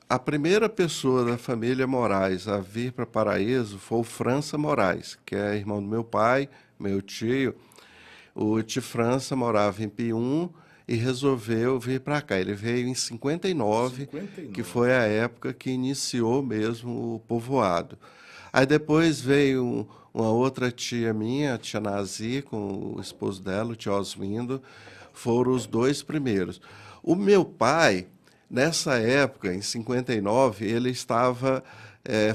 a primeira pessoa da família Moraes a vir para Paraíso foi o França Moraes, que é irmão do meu pai, meu tio. O tio França morava em Pium e resolveu vir para cá. Ele veio em 59, que 59. foi a época que iniciou mesmo o povoado. Aí depois veio uma outra tia minha, a tia Nazi, com o esposo dela, o tio Osmindo, foram os dois primeiros. O meu pai, nessa época, em 59, ele estava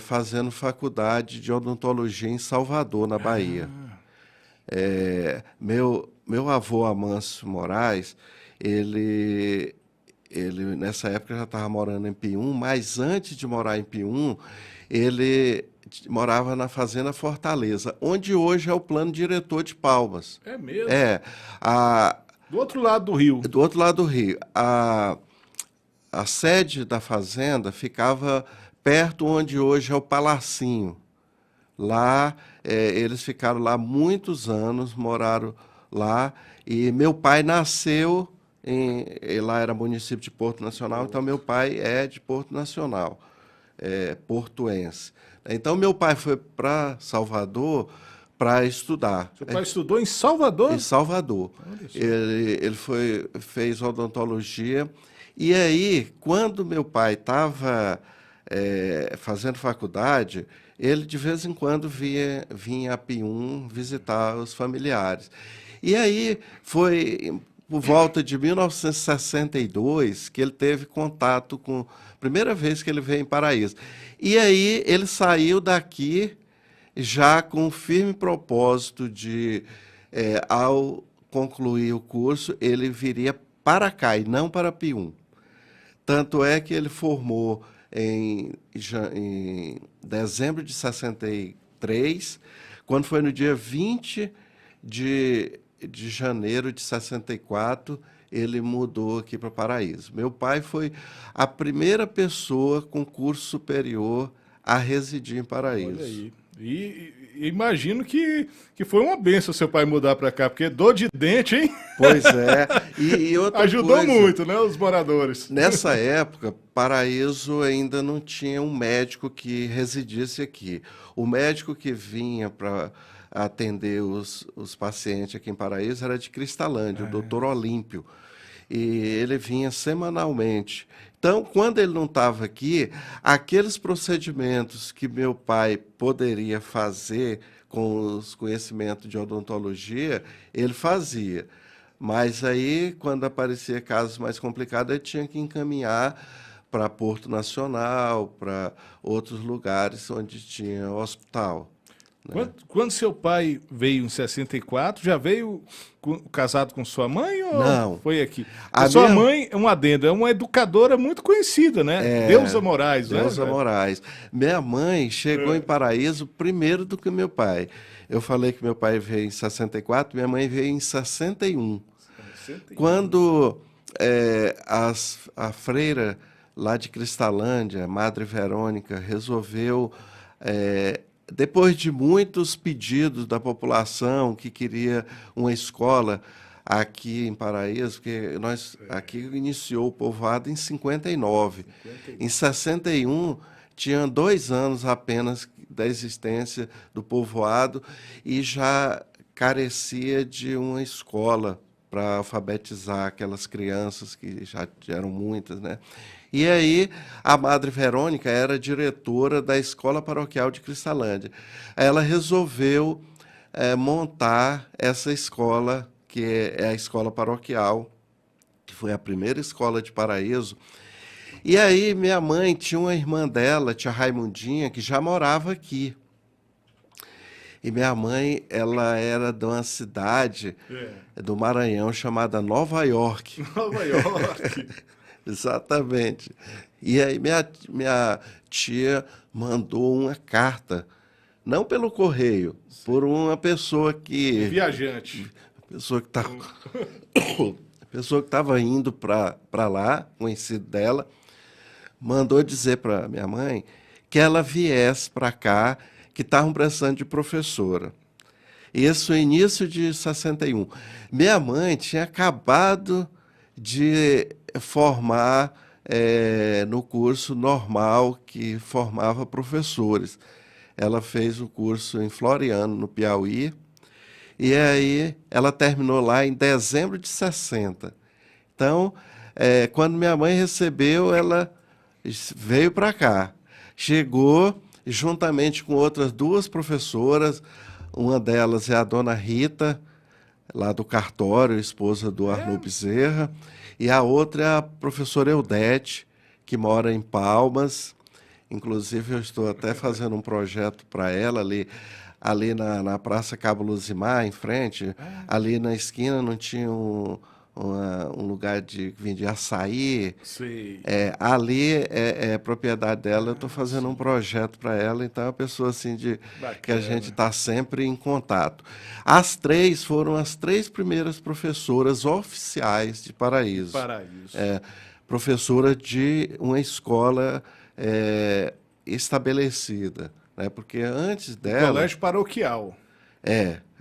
fazendo faculdade de odontologia em Salvador, na Bahia. Ah, Meu avô Amâncio Moraes, ele, ele nessa época já estava morando em Pium, mas antes de morar em Pium, ele morava na Fazenda Fortaleza, onde hoje é o plano diretor de Palmas. é mesmo. É, a, Do outro lado do rio. do outro lado do rio. A sede da fazenda ficava perto onde hoje é o Palacinho. Lá, eles ficaram lá muitos anos, moraram lá. E meu pai nasceu e lá era município de Porto Nacional, então meu pai é de Porto Nacional, portuense. Então meu pai foi para Salvador para estudar. Seu pai estudou em Em Salvador? Salvador. Olha só. Ele fez odontologia. E aí, quando meu pai estava fazendo faculdade, ele de vez em quando vinha a Pium visitar os familiares. E aí foi por volta de 1962 que ele teve contato com. Primeira vez que ele veio em Paraíso. E aí ele saiu daqui já com o firme propósito de, ao concluir o curso, ele viria para cá e não para Pium. Tanto é que ele formou em dezembro de 63, quando foi no dia 20 de janeiro de 64, ele mudou aqui para Paraíso. Meu pai foi a primeira pessoa com curso superior a residir em Olha Paraíso. aí. E imagino que foi uma benção seu pai mudar para cá, porque dor de dente, hein? Pois é. E outra Ajudou coisa, muito, né, os moradores. nessa época, Paraíso ainda não tinha um médico que residisse aqui. O médico que vinha para atender os pacientes aqui em Paraíso era de Cristalândia, o doutor Olímpio. E ele vinha semanalmente. Então, quando ele não estava aqui, aqueles procedimentos que meu pai poderia fazer com os conhecimentos de odontologia, ele fazia. Mas aí, quando aparecia casos mais complicados, ele tinha que encaminhar para Porto Nacional, para outros lugares onde tinha hospital. Né? Quando seu pai veio em 64, já veio casado com sua mãe ou Não. foi aqui? A A sua minha mãe, um adendo, é uma educadora muito conhecida, né? Deusa Moraes, né, Deusa velho? Moraes. Minha mãe chegou em Paraíso primeiro do que meu pai. Eu falei que meu pai veio em 64, minha mãe veio em 61. 61. Quando a freira lá de Cristalândia, Madre Verônica, resolveu, depois de muitos pedidos da população que queria uma escola aqui em Paraíso, porque nós aqui iniciou o povoado em 59. Em 61, tinha 2 anos apenas da existência do povoado e já carecia de uma escola para alfabetizar aquelas crianças que já eram muitas, né? E aí a Madre Verônica era diretora da Escola Paroquial de Cristalândia. Ela resolveu montar essa escola, que é a escola paroquial, que foi a primeira escola de Paraíso. E aí minha mãe tinha uma irmã dela, tia Raimundinha, que já morava aqui. E minha mãe, ela era de uma cidade do Maranhão chamada Nova York. Nova York. Exatamente. E aí minha tia mandou uma carta, não pelo correio, por uma pessoa Viajante. pessoa que estava pessoa que estava indo para lá, conhecido dela, mandou dizer para minha mãe que ela viesse para cá, que estavam precisando de professora. Isso no início de 61. Minha mãe tinha acabado de formar no curso normal que formava professores. Ela fez o curso em Floriano, no Piauí, e aí ela terminou lá em dezembro de 60. Então, quando minha mãe recebeu, ela veio para cá. Chegou juntamente com outras duas professoras, uma delas é a dona Rita, lá do cartório, esposa do Arnaud Bezerra, e a outra é a professora Eudete, que mora em Palmas. Inclusive, eu estou até fazendo um projeto para ela ali na Praça Cabo Luzimar, em frente. Ali na esquina não tinha um lugar de vender açaí. Sei. Ali é propriedade dela. Eu estou fazendo um projeto para ela, então é uma pessoa assim que a gente está sempre em contato. As três foram as três primeiras professoras oficiais de Paraíso. Professora de uma escola estabelecida, né? Porque antes dela... Colégio paroquial.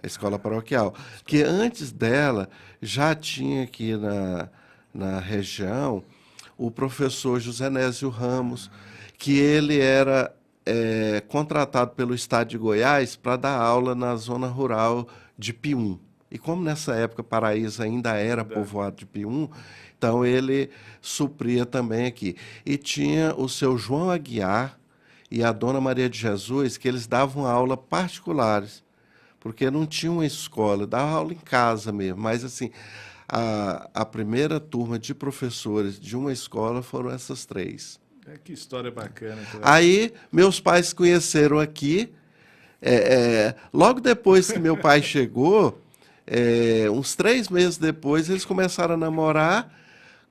A escola paroquial. Porque antes dela, já tinha aqui na região o professor José Nésio Ramos, que ele era contratado pelo Estado de Goiás para dar aula na zona rural de Pium. E como nessa época Paraíso ainda era povoado de Pium, então ele supria também aqui. E tinha o seu João Aguiar e a dona Maria de Jesus, que eles davam aula particulares, porque não tinha uma escola, dava aula em casa mesmo. Mas, assim, a primeira turma de professores de uma escola foram essas três. Que história bacana. Aí, meus pais se conheceram aqui. Logo depois que meu pai chegou, uns 3 meses depois, eles começaram a namorar.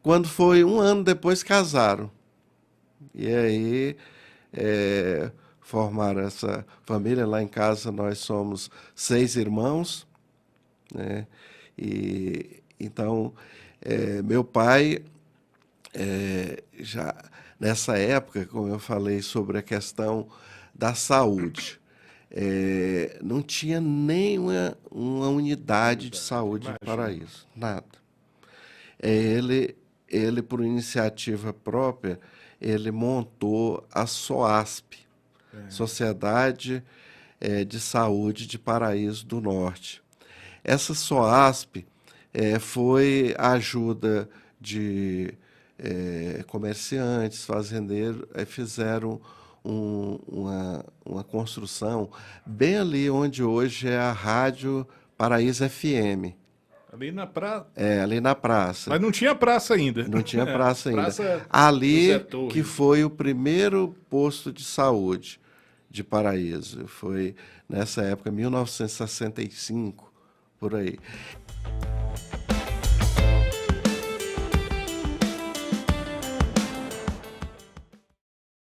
Quando foi 1 ano depois, casaram. E aí... formaram essa família. Lá em casa nós somos 6 irmãos, né? E então meu pai já nessa época, como eu falei sobre a questão da saúde, não tinha nenhuma uma unidade de saúde em Paraíso, nada. Ele por iniciativa própria, ele montou a SOASP, Sociedade de Saúde de Paraíso do Norte. Essa SOASP foi a ajuda de comerciantes, fazendeiros, fizeram uma construção bem ali onde hoje é a Rádio Paraíso FM. Ali na praça? Ali na praça. Mas não tinha praça ainda. Não tinha praça ainda. Praça ali que foi o primeiro posto de saúde de Paraíso. Foi nessa época, 1965, por aí.